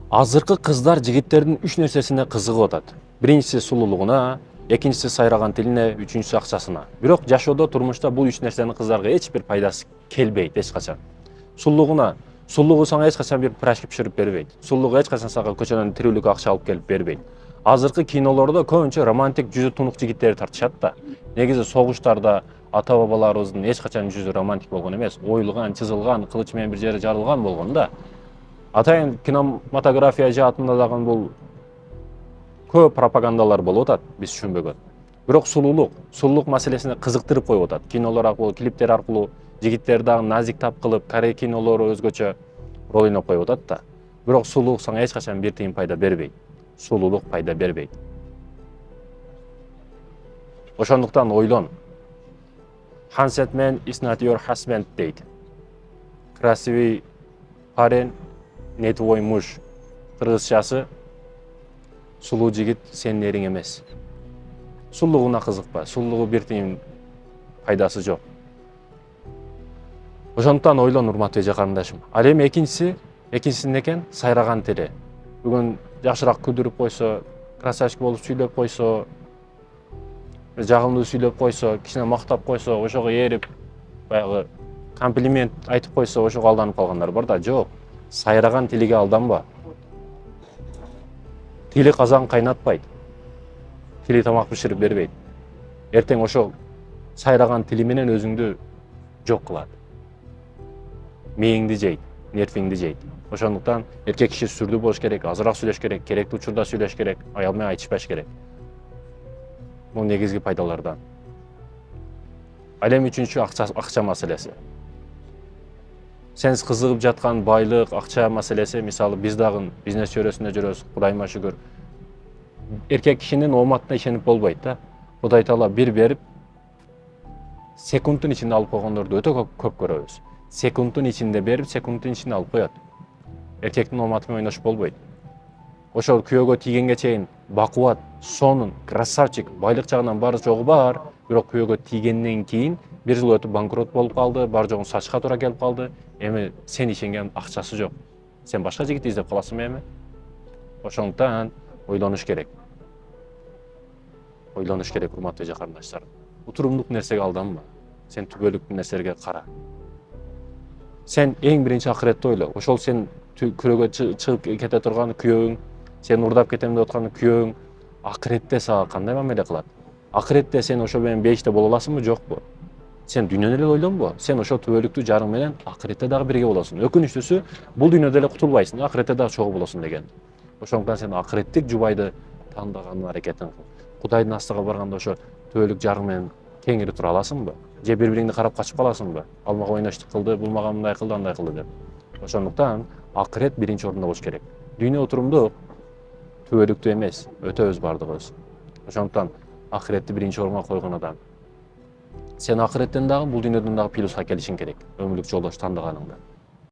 Азыркы кыздар жигиттердин 3 нерсесине кызыгып атат. Биринчиси сулуулугуна, экинчиси сайраган тилине, үчүнчүсү акчасына. Бирок жашоодо, турмушта бул 3 нерсенин кыздарга эч бир пайдасы келбейт эч качан. Сулуулугу сага эч качан бир пирожки пиширип бербейт. Сулуулугу эч качан сага көчөдөн тирүүлүк акча алып келип бербейт. Азыркы кинолордо көбүнчө романтик жүзү тунук жигиттерди тартышат да. Негизи согуштарда ата бабаларыбыздын эч качан жүзү романтик болгон эмес, оюлган, чызылган, кылыч менен бир жери жарылган болгон да. Атайын кинематография жаатында дагы бул көп пропагандалар болуп атат, биз түшүнбөгөн. Бирок сулуулук маселесине кызыктырып коюп атат. Кинолор аркылуу, клиптер аркылуу жигиттер дагы назик тап кылып, Корей кинолору өзгөчө роль ойноп коюп атат да. Бирок сулуулук сага эч качан бир тыйын пайда бербейт. Сулуулук пайда бербейт. Ошондуктан ойлон. Handsome man is not your husband дейт. Красивый парень не твой муж. Кыргызчасы сулуу жигит сенин эриң эмес. Сулуулугуна кызыкпа, сулуулугу бир тыйын пайдасы жок. Ошондуктан ойлон, урматтуу эже карындашым. Ал эми экинчиси эмне экен? Сайраган тили. Бүгүн жакшыраак күлдүрүп койсо, красавчик болуп сүйлөп койсо, жагымдуу сүйлөп койсо, кичине мактап койсо, ошого ээрип, баягы комплимент айтып койсо, ошого алданып калгандар бар да. Жок. Сайраган тилиге алданба. Тили казан кайнатпайт. Тили тамак биширип бербейт. Эртең ошо сайраган тили менен өзүңдү жок кылат. Мээңди жейт, нервиңди жейт. Ошондуктан эркек киши сүрдүү болуш керек, азыраак сүйлөш керек, керектүү учурда сүйлөш керек, аял менен айтышпаш керек. Бул негизги пайдалардан. Ал эми үчүнчү акча маселеси. Сенсиз кызыгып жаткан байлык, акча маселеси, мисалы биз дагы бизнес чөйрөсүндө жүрөбүз, Кудайыма шүгүр. Эркек кишинин ооматына ишенип болбойт да. Кудай таала бир берип, секундтун ичинде алып койгондорду өтө көп көрөбүз. Секундтун ичинде берип, секундтун ичинде алып коет. Эркектин ооматы менен ойношуп болбойт. Ошол күйөөгө тийгенге чейин бакубат, сонун, красавчик, байлык жагынан баары жогу бар, бирок күйөөгө тийгенден кийин бир жыл өтүп банкрот болуп калды, бар жогун сачка туура келип калды. Эми сен ишенген акчасы жок. Сен башка жигит издеп каласың эми? Ошондуктан ойлонуш керек. Ойлонуш керек, урматтуу эже карындаштар. Утурумдук нерсеге алданма. Сен түбөлүк нерселерге кара. Сен эң биринчи акыретти ойло. Ошол сен күрөөгө чыгып кете турган күйөөң, сен урдап кетем деп аткан күйөөң акыретте сага кандай мамиле кылат? Акыретте сен ошо менен бейиште боло аласыңбы, жокпу? Сен дүйнөнү эле ойлонбо. Сен ошол түбөлүктүү жарың менен акыретте дагы бирге болосуң. Өкүнүчтүүсү, бул дүйнөдө эле кутулбайсың, акыретте дагы чогуу болосуң деген. Ошондуктан сен акыреттик жубайды тандаган аракетин кыл. Кудайдын астыга барганда ошо түбөлүк жарың менен кеңири тура аласыңбы? Же бири-бириңди карап качып каласыңбы? Ал мага ойноштук кылды, бул мага мындай кылды, андай кылды деп. Ошондуктан акырет биринчи орунда болуш керек. Дүйнө отурумдук, түбөлүктүү эмес, өтөбүз бардыгыбыз. Ошондуктан акыретти биринчи орунга койгон адам. Сен акыреттен дагы, бул дүйнөдөн дагы плюска келишиң керек, өмүрлүк жолдош тандаганыңда.